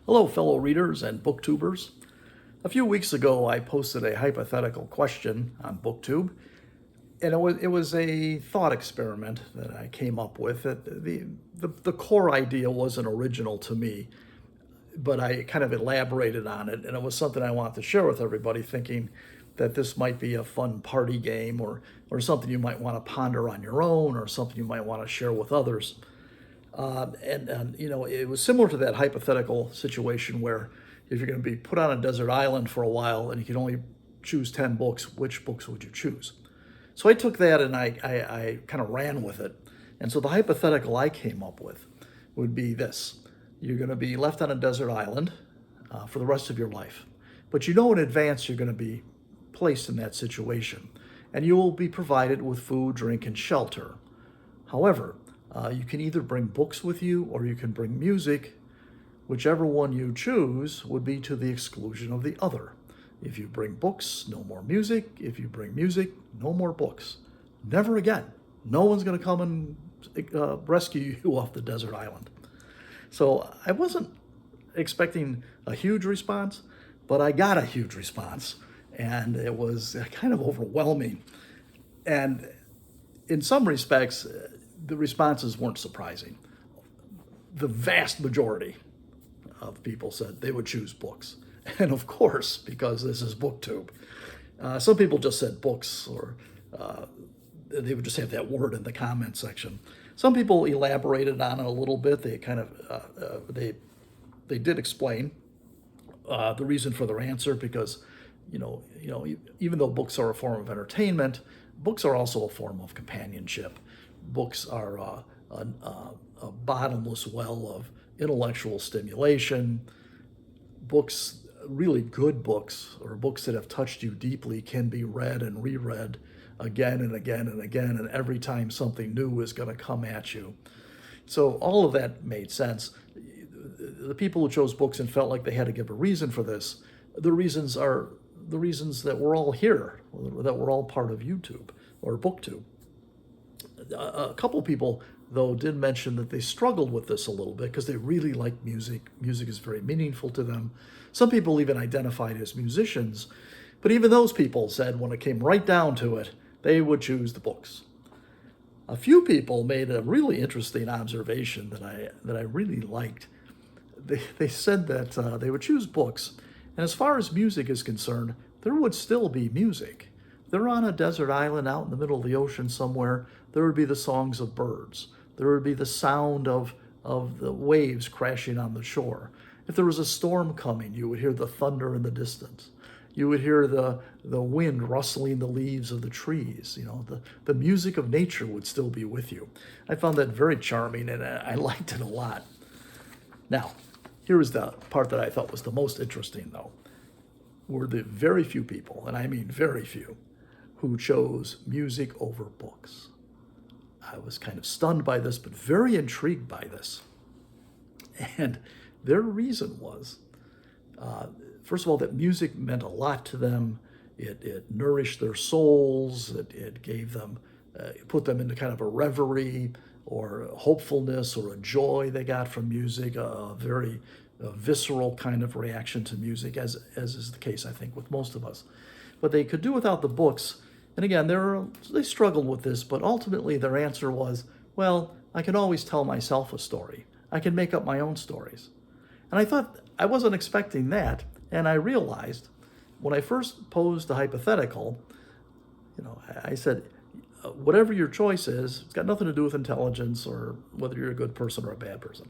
Hello, fellow readers and booktubers. A few weeks ago, I posted a hypothetical question on BookTube, and it was a thought experiment that I came up with. The core idea wasn't original to me, but I kind of elaborated on it, and it was something I wanted to share with everybody, thinking that this might be a fun party game or something you might want to ponder on your own or something you might want to share with others. It was similar to that hypothetical situation where if you're going to be put on a desert island for a while and you can only choose 10 books, which books would you choose? So I took that and I kind of ran with it. And so the hypothetical I came up with would be this. You're going to be left on a desert island for the rest of your life. But you know in advance you're going to be placed in that situation. And you will be provided with food, drink, and shelter. However, you can either bring books with you or you can bring music. Whichever one you choose would be to the exclusion of the other. If you bring books, no more music. If you bring music, no more books. Never again. No one's going to come and rescue you off the desert island. So I wasn't expecting a huge response, but I got a huge response. And it was kind of overwhelming. And in some respects, the responses weren't surprising. The vast majority of people said they would choose books. And of course, because this is BookTube, some people just said books, or they would just have that word in the comment section. Some people elaborated on it a little bit. They kind of, they did explain the reason for their answer because, even though books are a form of entertainment, books are also a form of companionship. Books are a bottomless well of intellectual stimulation. Books, really good books, or books that have touched you deeply, can be read and reread again and again and again, and every time something new is going to come at you. So all of that made sense. The people who chose books and felt like they had to give a reason for this, the reasons are the reasons that we're all here, that we're all part of YouTube or BookTube. A couple of people, though, did mention that they struggled with this a little bit because they really like music. Music is very meaningful to them. Some people even identified as musicians, but even those people said when it came right down to it, they would choose the books. A few people made a really interesting observation that I really liked. They said that they would choose books, and as far as music is concerned, there would still be music. They're on a desert island out in the middle of the ocean somewhere. There would be the songs of birds. There would be the sound of the waves crashing on the shore. If there was a storm coming, you would hear the thunder in the distance. You would hear the wind rustling the leaves of the trees. The music of nature would still be with you. I found that very charming, and I liked it a lot. Now, here was the part that I thought was the most interesting, though, were the very few people, and I mean very few, who chose music over books. I was kind of stunned by this, but very intrigued by this. And their reason was, first of all, that music meant a lot to them. It nourished their souls. It gave them, put them into kind of a reverie or hopefulness or a joy they got from music, a very visceral kind of reaction to music, as is the case, I think, with most of us. But they could do without the books. And again, they struggled with this, but ultimately their answer was, well, I can always tell myself a story. I can make up my own stories. And I thought, I wasn't expecting that, and I realized when I first posed the hypothetical, I said, whatever your choice is, it's got nothing to do with intelligence or whether you're a good person or a bad person.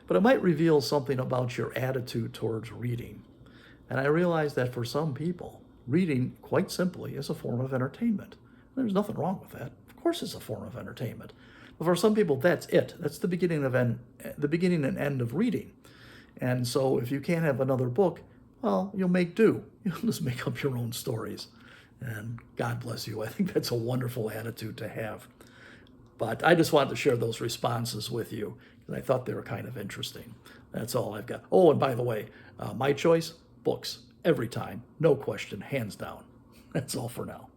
But it might reveal something about your attitude towards reading. And I realized that for some people, reading, quite simply, is a form of entertainment. There's nothing wrong with that. Of course it's a form of entertainment. But for some people, that's it. That's the beginning and end of reading. And so if you can't have another book, well, you'll make do. You'll just make up your own stories. And God bless you. I think that's a wonderful attitude to have. But I just wanted to share those responses with you because I thought they were kind of interesting. That's all I've got. Oh, and by the way, my choice, books. Every time, no question, hands down. That's all for now.